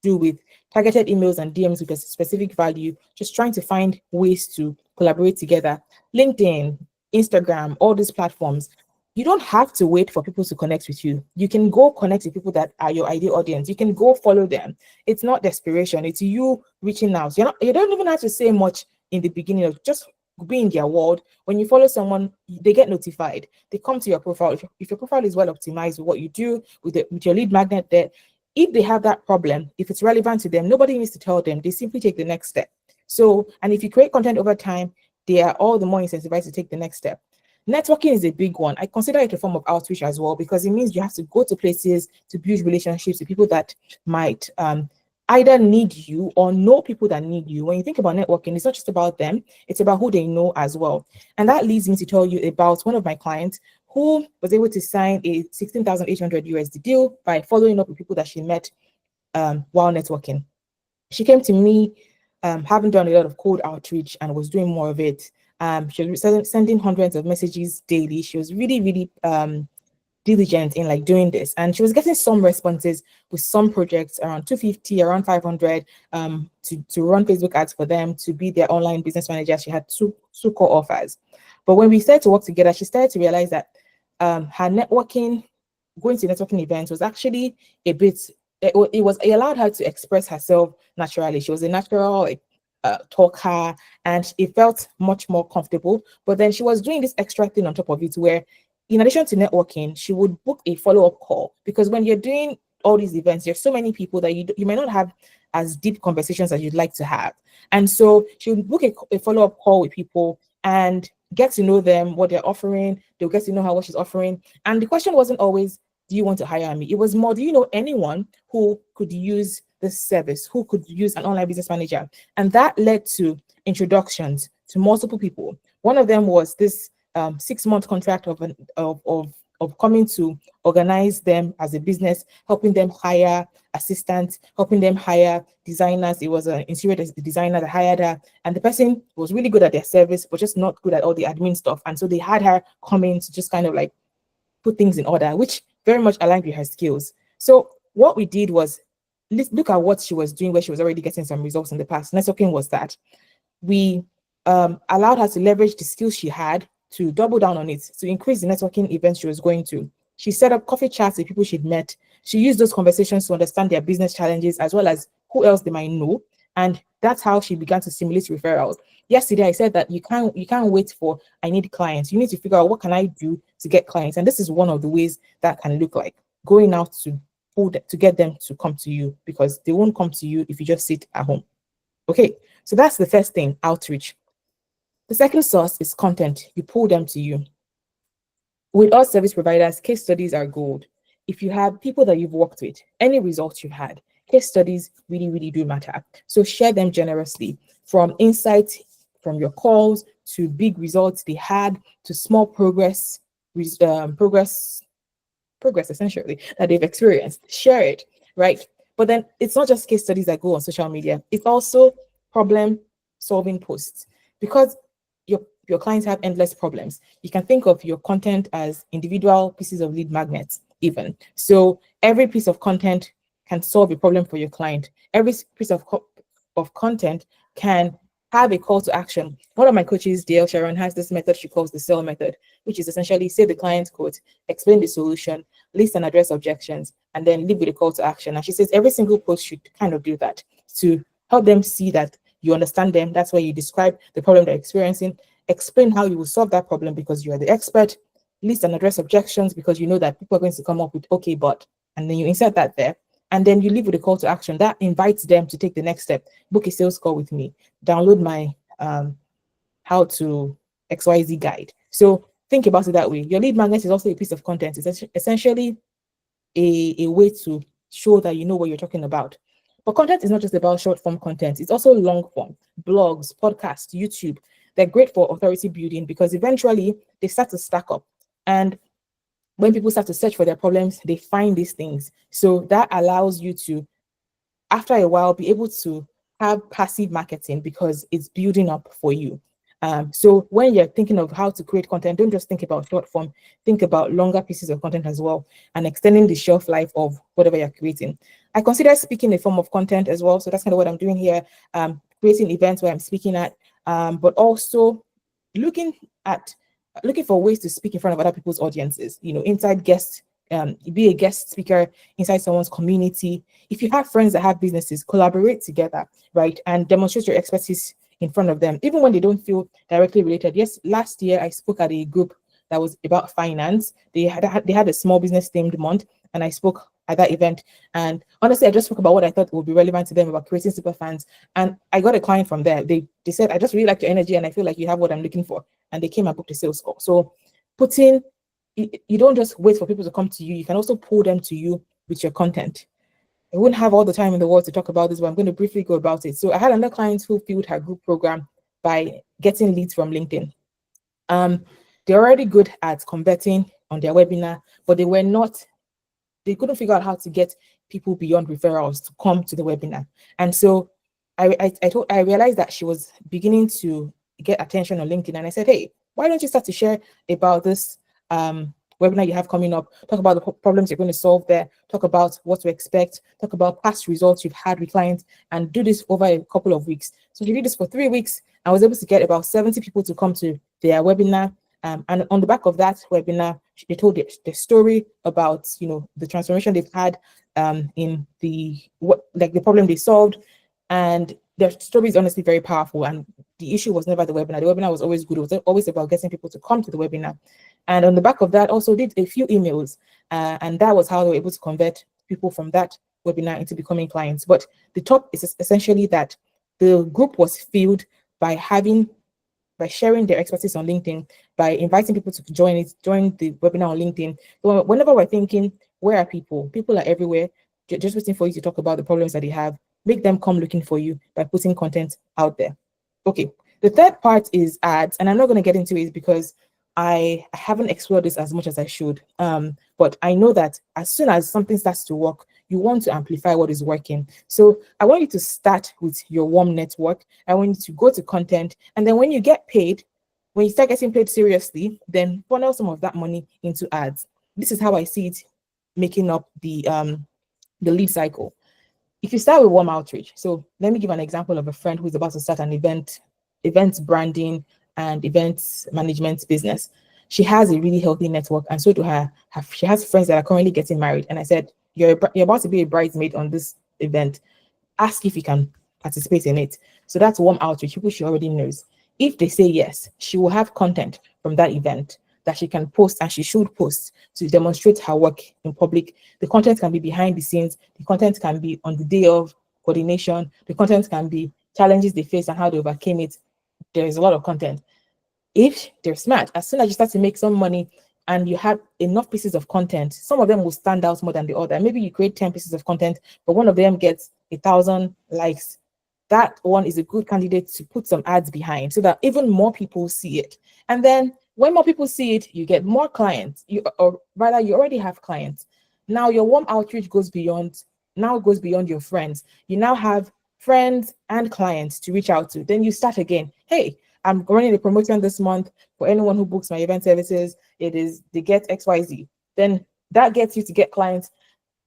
do with targeted emails and DMs with a specific value, just trying to find ways to collaborate together. LinkedIn, Instagram, all these platforms. you don't have to wait for people to connect with you. You can go connect with people that are your ideal audience. You can go follow them. It's not desperation. It's you reaching out. You don't even have to say much in the beginning of just be in their world. When you follow someone, they get notified. They come to your profile. If your profile is well optimized with what you do, with your lead magnet there, if they have that problem, if it's relevant to them, nobody needs to tell them. They simply take the next step. So, and if you create content over time, they are all the more incentivized to take the next step. Networking is a big one. I consider it a form of outreach as well, because it means you have to go to places to build relationships with people that might either need you or know people that need you. When you think about networking, it's not just about them, it's about who they know as well. And that leads me to tell you about one of my clients who was able to sign a 16,800 USD deal by following up with people that she met while networking. She came to me having done a lot of cold outreach and was doing more of it. She was sending hundreds of messages daily. She was really, really diligent in like doing this, and she was getting some responses with some projects around 250, around 500 to run Facebook ads for them, to be their online business manager. She had two core offers. But when we started to work together, she started to realize that her networking, going to networking events was actually a bit, it allowed her to express herself naturally. She was a natural like talker, and it felt much more comfortable. But then she was doing this extra thing on top of it, where in addition to networking, she would book a follow-up call, because when you're doing all these events, there's so many people that you might not have as deep conversations as you'd like to have. And so she would book a follow-up call with people and get to know them, what they're offering. They'll get to know what she's offering. And the question wasn't always, do you want to hire me? It was more, do you know anyone who could use this service, who could use an online business manager? And that led to introductions to multiple people. One of them was this 6-month contract of coming to organize them as a business, helping them hire assistants, helping them hire designers. It was an interior designer that hired her, and the person was really good at their service, but just not good at all the admin stuff. And so they had her come in to just kind of like put things in order, which very much aligned with her skills. So what we did was look at what she was doing, where she was already getting some results in the past. Networking was that we allowed her to leverage the skills she had to double down on it, to increase the networking events she was going to. She set up coffee chats with people she'd met. She used those conversations to understand their business challenges as well as who else they might know. And that's how she began to stimulate referrals. Yesterday, I said that you can't wait for, I need clients. You need to figure out, what can I do to get clients? And this is one of the ways that can look like going out to get them to come to you, because they won't come to you if you just sit at home. Okay, so that's the first thing, outreach. The second source is content. You pull them to you. With all service providers, case studies are gold. If you have people that you've worked with, any results you've had, case studies really, really do matter. So share them generously, from insights from your calls to big results they had to small progress essentially that they've experienced. Share it, right? But then it's not just case studies that go on social media. It's also problem solving posts, because your clients have endless problems. You can think of your content as individual pieces of lead magnets even. So every piece of content can solve a problem for your client. Every piece of content can have a call to action. One of my coaches, Dale Sharon, has this method she calls the SELL method, which is essentially say the client's quote, explain the solution, list and address objections, and then leave with a call to action. And she says every single post should kind of do that to help them see that you understand them. That's where you describe the problem they're experiencing, explain how you will solve that problem because you are the expert, list and address objections because you know that people are going to come up with okay, but, and then you insert that there. And then you leave with a call to action that invites them to take the next step. Book a sales call with me. Download my how to XYZ guide. So think about it that way. Your lead magnet is also a piece of content. It's essentially a way to show that you know what you're talking about. But content is not just about short form content. It's also long form, blogs, podcasts, YouTube. They're great for authority building because eventually they start to stack up. And when people start to search for their problems, they find these things. So that allows you to, after a while, be able to have passive marketing because it's building up for you. So when you're thinking of how to create content, don't just think about short form, think about longer pieces of content as well and extending the shelf life of whatever you're creating. I consider speaking a form of content as well. So that's kind of what I'm doing here, creating events where I'm speaking at, but also looking at looking for ways to speak in front of other people's audiences, inside guest, be a guest speaker inside someone's community. If you have friends that have businesses, collaborate together, right? And demonstrate your expertise in front of them, even when they don't feel directly related. Yes, last year I spoke at a group that was about finance. They had a small business themed month, and I spoke at that event. And honestly, I just spoke about what I thought would be relevant to them about creating super fans. And I got a client from there. They said, I just really like your energy and I feel like you have what I'm looking for. And they came and booked a sales call. So you don't just wait for people to come to you. You can also pull them to you with your content. I wouldn't have all the time in the world to talk about this, but I'm going to briefly go about it. So I had another client who filled her group program by getting leads from LinkedIn. They're already good at converting on their webinar, but they couldn't figure out how to get people beyond referrals to come to the webinar. And so I realized that she was beginning to get attention on LinkedIn. And I said, hey, why don't you start to share about this webinar you have coming up? Talk about the problems you're going to solve there. Talk about what to expect. Talk about past results you've had with clients, and do this over a couple of weeks. So she did this for 3 weeks. I was able to get about 70 people to come to their webinar. And on the back of that webinar, they told the story about the transformation they've had in the problem they solved, and their story is honestly very powerful. And the issue was never the webinar. The webinar was always good. It was always about getting people to come to the webinar. And on the back of that, also did a few emails, and that was how they were able to convert people from that webinar into becoming clients. But the top is essentially that the group was filled by sharing their expertise on LinkedIn, by inviting people to join the webinar on LinkedIn. So whenever we're thinking, where are people? People are everywhere, just waiting for you to talk about the problems that they have. Make them come looking for you by putting content out there. Okay, the third part is ads, and I'm not going to get into it because I haven't explored this as much as I should. But I know that as soon as something starts to work, you want to amplify what is working. So I want you to start with your warm network. I want you to go to content. And then when you get paid, when you start getting paid seriously, then funnel some of that money into ads. This is how I see it making up the lead cycle. If you start with warm outreach, so let me give an example of a friend who's about to start an events branding and events management business. She has a really healthy network, and so do she has friends that are currently getting married. And I said, you're about to be a bridesmaid on this event. Ask if you can participate in it. So that's warm outreach, people she already knows. If they say yes, she will have content from that event that she can post, and she should post, to demonstrate her work in public. The content can be behind the scenes. The content can be on the day of coordination. The content can be challenges they faced and how they overcame it. There is a lot of content. If they're smart, as soon as you start to make some money and you have enough pieces of content, some of them will stand out more than the other. Maybe you create 10 pieces of content, but one of them gets 1,000 likes. That one is a good candidate to put some ads behind so that even more people see it. And then when more people see it, you get more clients. Or rather, you already have clients. Now your warm outreach goes beyond your friends. You now have friends and clients to reach out to. Then you start again. Hey, I'm running a promotion this month for anyone who books my event services. They get XYZ. Then that gets you to get clients.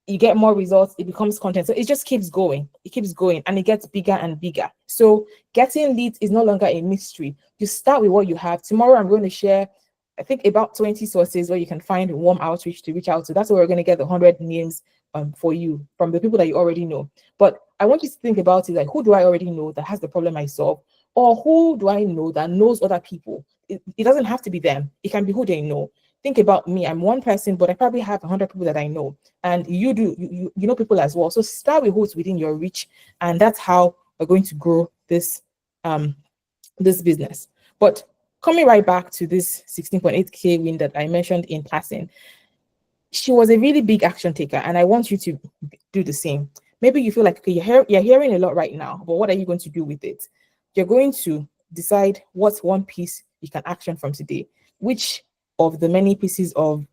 You get more results. It becomes content. So it just keeps going. It keeps going, and it gets bigger and bigger. So getting leads is no longer a mystery. You start with what you have. Tomorrow, I'm going to share, I think, about 20 sources where you can find warm outreach to reach out to. That's where we're going to get the 100 names for you from the people that you already know. But I want you to think about it like, who do I already know that has the problem I solve? Or who do I know that knows other people? It doesn't have to be them. It can be who they know. Think about me. I'm one person, but I probably have 100 people that I know. And you know people as well. So start with who's within your reach. And that's how we're going to grow this business. But coming right back to this 16.8K win that I mentioned in passing, she was a really big action taker. And I want you to do the same. Maybe you feel like, okay, you're hearing a lot right now, but what are you going to do with it? You're going to decide what's one piece you can action from today. Which of the many pieces of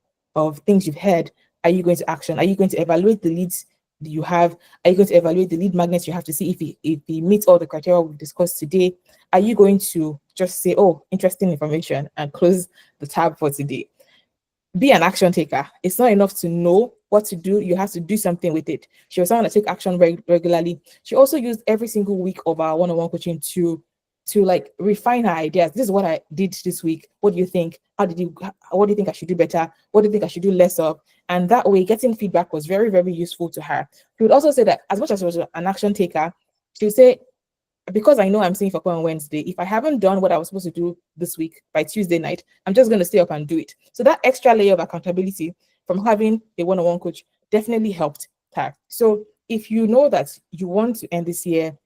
things you've heard are you going to action? Are you going to evaluate the leads that you have? Are you going to evaluate the lead magnets you have to see if he meets all the criteria we've discussed today? Are you going to just say, oh, interesting information, and close the tab for today? Be an action taker. It's not enough to know what to do. You have to do something with it. She was someone that took action regularly. She also used every single week of our one-on-one coaching to to like refine her ideas. This is what I did this week. What do you think? What do you think I should do better? What do you think I should do less of? And that way, getting feedback was very, very useful to her. She would also say that as much as she was an action taker, she would say, because I know I'm seeing Fakwa on Wednesday, if I haven't done what I was supposed to do this week by Tuesday night, I'm just going to stay up and do it. So that extra layer of accountability from having a one-on-one coach definitely helped her. So if you know that you want to end this year,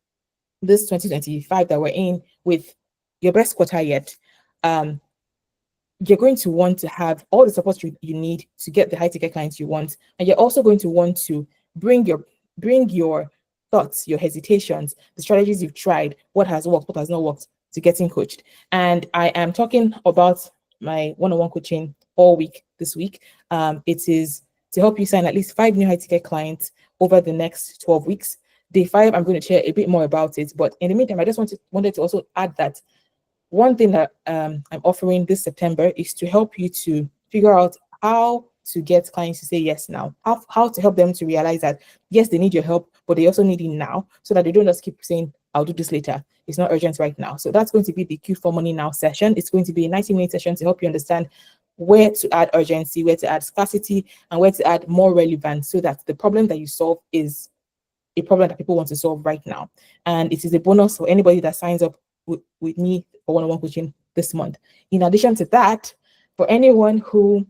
this 2025 that we're in, with your best quarter yet, you're going to want to have all the support you need to get the high ticket clients you want. And you're also going to want to bring your thoughts, your hesitations, the strategies you've tried, what has worked, what has not worked, to getting coached. And I am talking about my one-on-one coaching all week this week. It is to help you sign at least 5 new high ticket clients over the next 12 weeks. Day 5, I'm going to share a bit more about it. But in the meantime, I just wanted to also add that one thing that I'm offering this September is to help you to figure out how to get clients to say yes now, how to help them to realize that, yes, they need your help, but they also need it now, so that they don't just keep saying, I'll do this later. It's not urgent right now. So that's going to be the Q4 Money Now session. It's going to be a 90-minute session to help you understand where to add urgency, where to add scarcity, and where to add more relevance, so that the problem that you solve is a problem that people want to solve right now. And it is a bonus for anybody that signs up with me for one-on-one coaching this month. In addition to that, for anyone who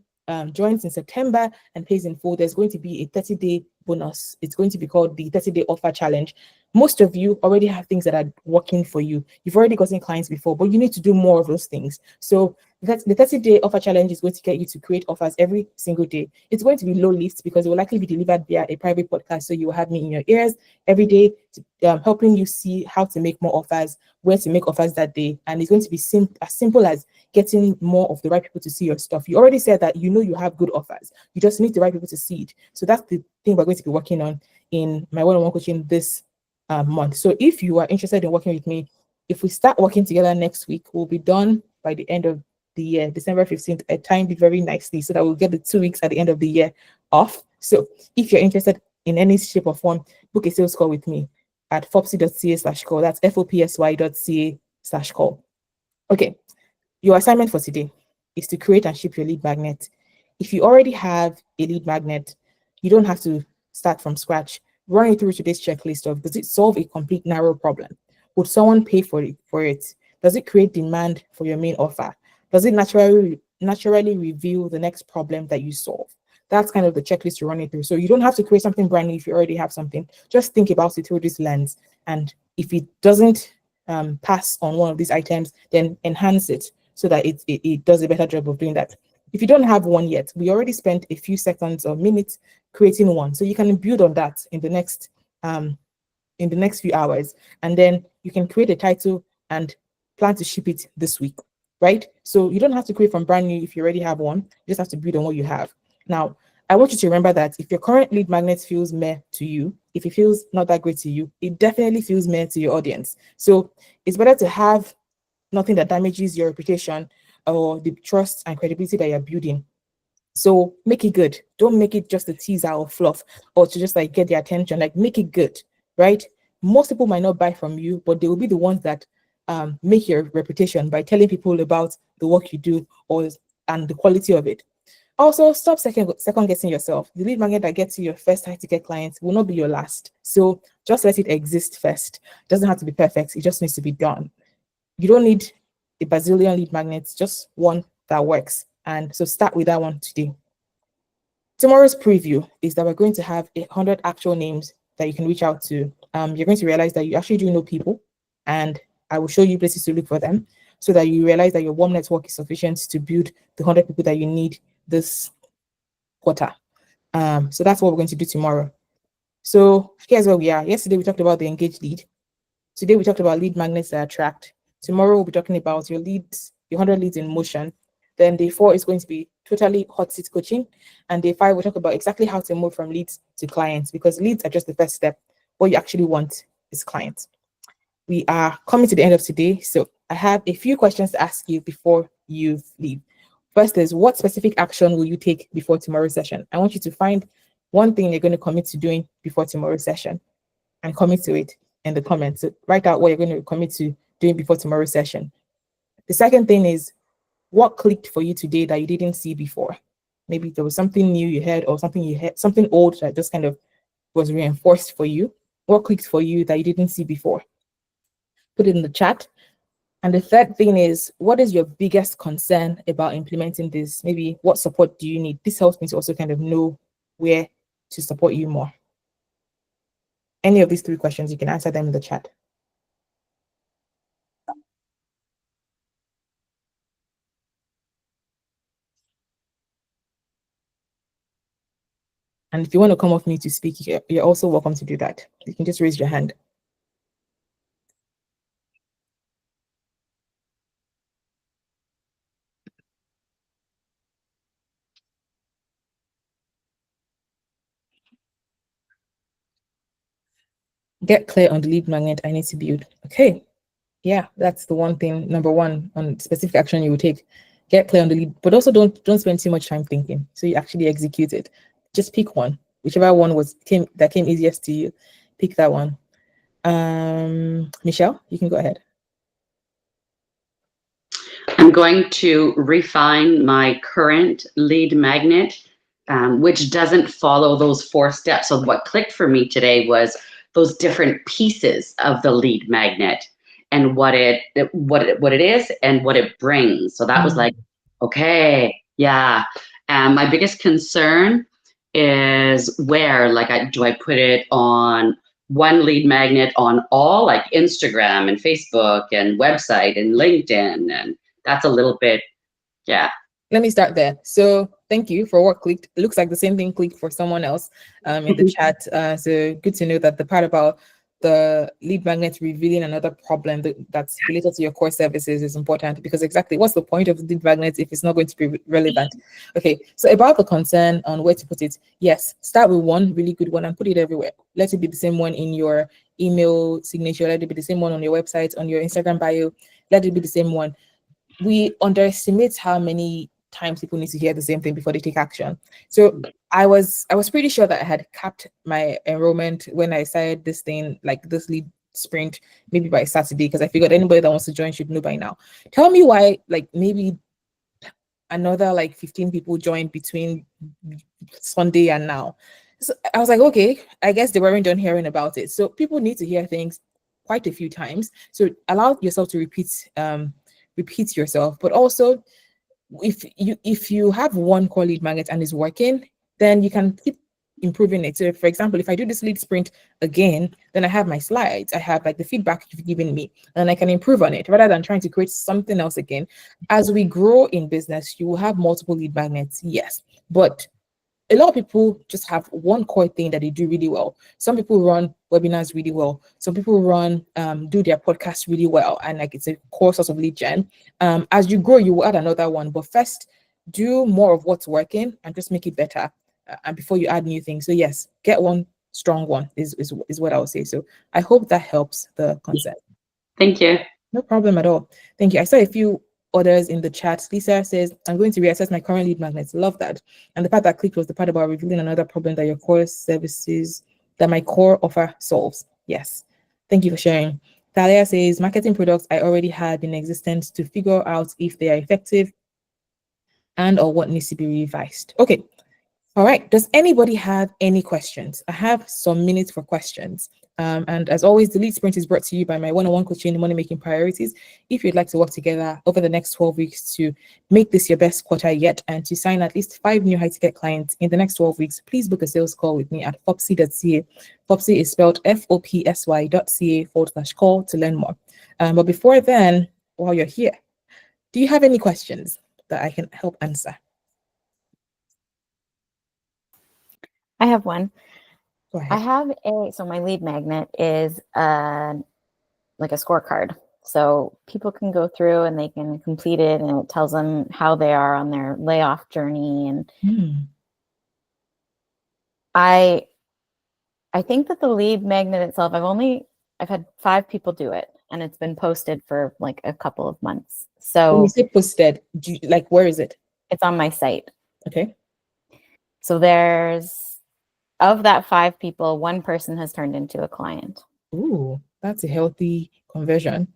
joins in September and pays in full, there's going to be a 30-day bonus. It's going to be called the 30-day offer challenge. Most of you already have things that are working for you. You've already gotten clients before, but you need to do more of those things. So that's the 30-day offer challenge is going to get you to create offers every single day. It's going to be low lift because it will likely be delivered via a private podcast. So you will have me in your ears every day, helping you see how to make more offers, where to make offers that day. And it's going to be as simple as getting more of the right people to see your stuff. You already said that you know you have good offers. You just need the right people to see it. So that's the thing we're going to be working on in my one-on-one coaching this month. So if you are interested in working with me, if we start working together next week, we'll be done by the end of the year, December 15th. I timed it very nicely so that we'll get the 2 weeks at the end of the year off. So if you're interested in any shape or form, book a sales call with me at fopsy.ca/call. That's fopsy.ca/call. Okay, your assignment for today is to create and ship your lead magnet. If you already have a lead magnet, you don't have to start from scratch. Run it through today's checklist of, does it solve a complete narrow problem? Would someone pay for it? Does it create demand for your main offer? Does it naturally reveal the next problem that you solve? That's kind of the checklist you're running through. So you don't have to create something brand new if you already have something. Just think about it through this lens. And if it doesn't pass on one of these items, then enhance it so that it does a better job of doing that. If you don't have one yet, we already spent a few seconds or minutes creating one. So you can build on that in the next few hours. And then you can create a title and plan to ship it this week, right? So you don't have to create from brand new if you already have one. You just have to build on what you have. Now, I want you to remember that if your current lead magnet feels meh to you, if it feels not that great to you, it definitely feels meh to your audience. So it's better to have nothing that damages your reputation or the trust and credibility that you're building. So make it good. Don't make it just a teaser or fluff or to just like get their attention. Like, make it good, right? Most people might not buy from you, but they will be the ones that make your reputation by telling people about the work you do and the quality of it. Also, stop second guessing yourself. The lead magnet that gets you your first high ticket clients will not be your last. So just let it exist first. It doesn't have to be perfect. It just needs to be done. You don't need a bazillion lead magnets, just one that works. And so start with that one today. Tomorrow's preview is that we're going to have 100 actual names that you can reach out to. You're going to realize that you actually do know people, and I will show you places to look for them so that you realize that your warm network is sufficient to build the 100 people that you need this quarter. So that's what we're going to do tomorrow. So here's where we are. Yesterday, we talked about the engaged lead. Today, we talked about lead magnets that attract. Tomorrow, we'll be talking about your leads, your 100 leads in motion. Then day 4 is going to be totally hot seat coaching. And day 5, we'll talk about exactly how to move from leads to clients, because leads are just the first step. What you actually want is clients. We are coming to the end of today. So I have a few questions to ask you before you leave. First is, what specific action will you take before tomorrow's session? I want you to find one thing you're going to commit to doing before tomorrow's session and commit to it in the comments. So write out what you're going to commit to doing before tomorrow's session. The second thing is, what clicked for you today that you didn't see before? Maybe there was something new you heard, or something you heard, something old that just kind of was reinforced for you. What clicked for you that you didn't see before? Put it in the chat. And the third thing is, what is your biggest concern about implementing this? Maybe what support do you need? This helps me to also kind of know where to support you more. Any of these three questions, you can answer them in the chat. And if you want to come off mute to speak, you're also welcome to do that. You can just raise your hand. Get clear on the lead magnet I need to build. Okay. Yeah, that's the one thing, number one, on specific action you will take. Get clear on the lead, but also don't spend too much time thinking. So you actually execute it. Just pick one. Whichever one came easiest to you, pick that one. Michelle, you can go ahead. I'm going to refine my current lead magnet, which doesn't follow those 4 steps. So what clicked for me today was those different pieces of the lead magnet and what it is and what it brings. So that was like, okay, yeah. My biggest concern is where, like, do I put it on one lead magnet on all, like Instagram and Facebook and website and LinkedIn, and that's a little bit, yeah. Let me start there. So thank you for what clicked. It looks like the same thing clicked for someone else in the chat. So good to know that the part about the lead magnet revealing another problem that's related to your core services is important, because exactly what's the point of the lead magnet if it's not going to be relevant? Okay, so about the concern on where to put it, yes, start with one really good one and put it everywhere. Let it be the same one in your email signature. Let it be the same one on your website, on your Instagram bio. Let it be the same one. We underestimate how many times people need to hear the same thing before they take action. So I was pretty sure that I had capped my enrollment when I started this thing, like this lead sprint, maybe by Saturday, because I figured anybody that wants to join should know by now. Tell me why, like, maybe another like 15 people joined between Sunday and now. So I was like, okay, I guess they weren't done hearing about it. So people need to hear things quite a few times. So allow yourself to repeat yourself, but also if you have one core lead magnet and it's working, then you can keep improving it. So for example, if I do this lead sprint again, then I have my slides, I have like the feedback you've given me, and I can improve on it rather than trying to create something else again. As we grow in business, you will have multiple lead magnets, yes, but a lot of people just have one core thing that they do really well. Some people run webinars really well. Some people do their podcast really well, and like it's a core source of lead gen. As you grow, you will add another one, but first do more of what's working and just make it better, and before you add new things. So yes, get one strong one is what I would say. So I hope that helps the concept. Thank you. No problem at all. Thank you. I saw a few others in the chat. Lisa says, I'm going to reassess my current lead magnets. Love that. And the part that clicked was the part about revealing another problem that your core services, that my core offer solves. Yes. Thank you for sharing. Thalia says, marketing products I already had in existence to figure out if they are effective and or what needs to be revised. Okay. All right. Does anybody have any questions? I have some minutes for questions. And as always, the lead sprint is brought to you by my one-on-one coaching money making priorities. If you'd like to work together over the next 12 weeks to make this your best quarter yet and to sign at least 5 new high-ticket clients in the next 12 weeks, please book a sales call with me at fopsy.ca. Fopsy is spelled FOPSY.ca/call to learn more. But before then, while you're here, do you have any questions that I can help answer? I have one. Go ahead. I have so my lead magnet is like a scorecard. So people can go through and they can complete it, and it tells them how they are on their layoff journey. And I think that the lead magnet itself, I've had 5 people do it, and it's been posted for like a couple of months. So when you say posted, where is it? It's on my site. Okay. So of that 5 people, 1 person has turned into a client. Ooh, that's a healthy conversion.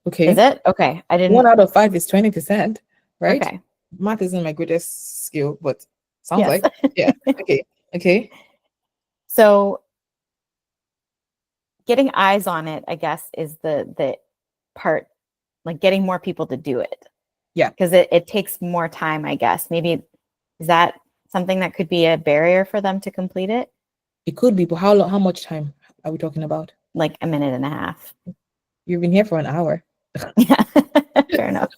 Okay. Is it? Okay. I didn't. 1 out of 5 is 20%, right? Okay. Math isn't my greatest skill, but sounds Yes. like, yeah. Okay. Okay. So getting eyes on it, I guess, is the part, like getting more people to do it. Yeah. Because it takes more time, I guess. Maybe is that something that could be a barrier for them to complete it? It could be, but how long, how much time are we talking about? Like a minute and a half. You've been here for an hour. Yeah. Fair enough.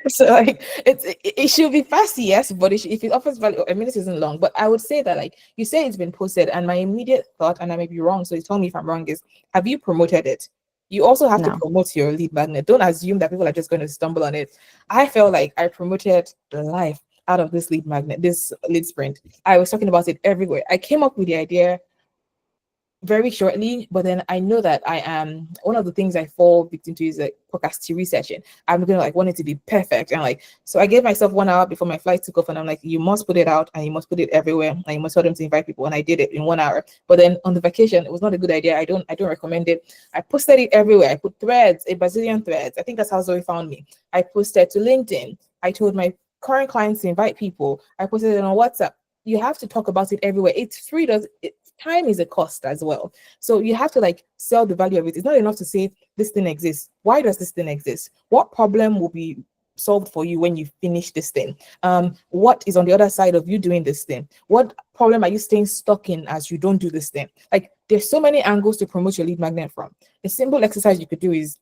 So like it should be fast, yes, but if it offers value, a minute isn't long. But I would say that, like you say, it's been posted, and my immediate thought, and I may be wrong, so you tell me if I'm wrong, is have you promoted it? You also have to No. promote your lead magnet. Don't assume that people are just going to stumble on it. I felt like I promoted the life out of this lead magnet, this lead sprint. I was talking about it everywhere. I came up with the idea very shortly, but then I know that I am one of the things I fall victim to is like procrastination. I'm gonna like want it to be perfect, and like so I gave myself 1 hour before my flight took off, and I'm like, you must put it out and you must put it everywhere and you must tell them to invite people, and I did it in 1 hour. But then on the vacation, it was not a good idea. I don't recommend it. I posted it everywhere. I put threads, a bazillion threads. I think that's how Zoe found me. I posted to LinkedIn. I told my current clients to invite people. I posted it on WhatsApp. You have to talk about it everywhere. It's free. Time is a cost as well. So you have to like sell the value of it. It's not enough to say this thing exists. Why does this thing exist? What problem will be solved for you when you finish this thing? What is on the other side of you doing this thing? What problem are you staying stuck in as you don't do this thing? Like there's so many angles to promote your lead magnet from. A simple exercise you could do is,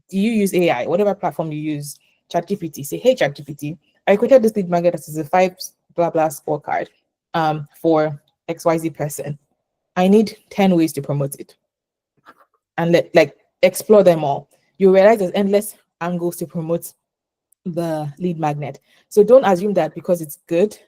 do you use AI, whatever platform you use, ChatGPT, say, hey ChatGPT, I created this lead magnet that is a 5 blah blah scorecard for XYZ person. I need 10 ways to promote it, and like explore them all. You realize there's endless angles to promote the lead magnet. So don't assume that because it's good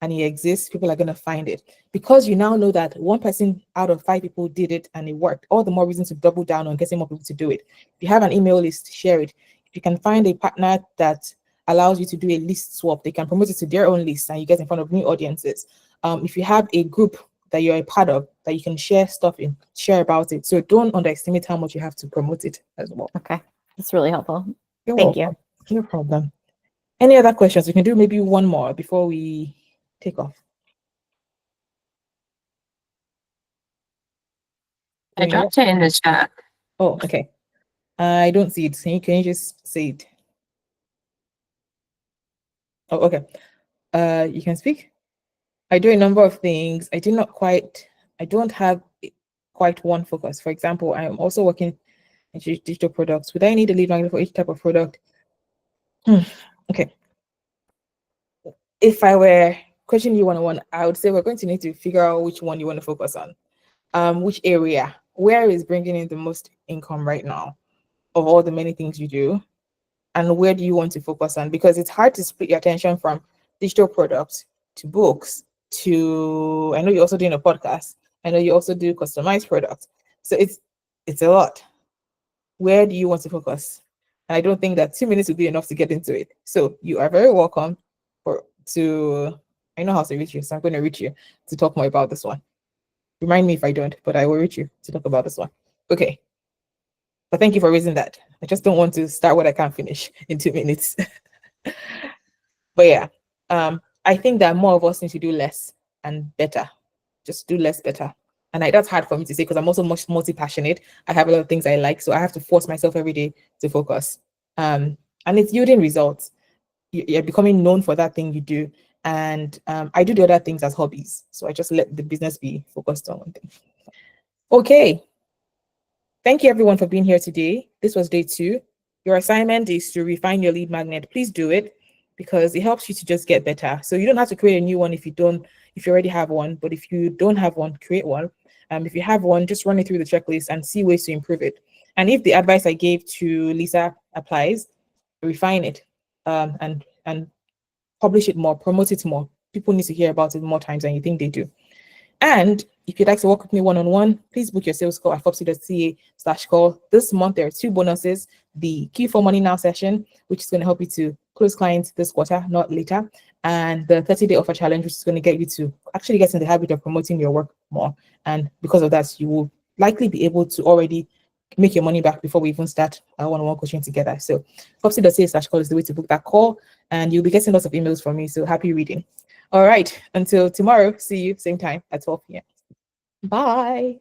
and it exists, people are going to find it. Because you now know that 1 person out of 5 people did it and it worked, all the more reason to double down on getting more people to do it. If you have an email list, share it. If you can find a partner that allows you to do a list swap, they can promote it to their own list and you get in front of new audiences. If you have a group that you're a part of that you can share stuff in, share about it. So don't underestimate how much you have to promote it as well. Okay. That's really helpful. You're Thank welcome. No problem. Any other questions? We can do maybe one more before we take off. I dropped it in the chat. Oh, okay. I don't see it. Can you just say it? Oh, okay. You can speak. I do a number of things. I don't have quite one focus. For example, I'm also working in digital products. Would I need a lead magnet for each type of product? Okay. If I were questioning you one-on-one, I would say we're going to need to figure out which one you want to focus on. Which area, where is bringing in the most income right now of all the many things you do, and where do you want to focus on? Because it's hard to split your attention from digital products to books to, I know you're also doing a podcast. I know you also do customized products. So it's a lot. Where do you want to focus? And I don't think that 2 minutes would be enough to get into it. So you are very welcome I know how to reach you, so I'm going to reach you to talk more about this one. Remind me if I don't, but I will reach you to talk about this one. Okay. But thank you for raising that. I just don't want to start what I can't finish in 2 minutes. But yeah, I think that more of us need to do less and better. Just do less better. And that's hard for me to say because I'm also much multi-passionate. I have a lot of things I like, so I have to force myself every day to focus. And it's yielding results. You're becoming known for that thing you do. And I do the other things as hobbies. So I just let the business be focused on one thing. Okay. Thank you everyone for being here today. This was day 2. Your assignment is to refine your lead magnet. Please do it because it helps you to just get better. So you don't have to create a new one if you already have one, but if you don't have one, create one. If you have one, just run it through the checklist and see ways to improve it. And if the advice I gave to Lisa applies, refine it and publish it more, promote it more. People need to hear about it more times than you think they do. And if you'd like to work with me one-on-one, please book your sales call at fopsy.ca/call. This month, there are 2 bonuses. The Q4 Money Now session, which is going to help you to close clients this quarter, not later. And the 30-day offer challenge, which is going to get you to actually get in the habit of promoting your work more. And because of that, you will likely be able to already make your money back before we even start our one-on-one coaching together. So Fopsy.ca/call is the way to book that call, and you'll be getting lots of emails from me. So happy reading. All right, until tomorrow, see you same time at 12 p.m. Bye.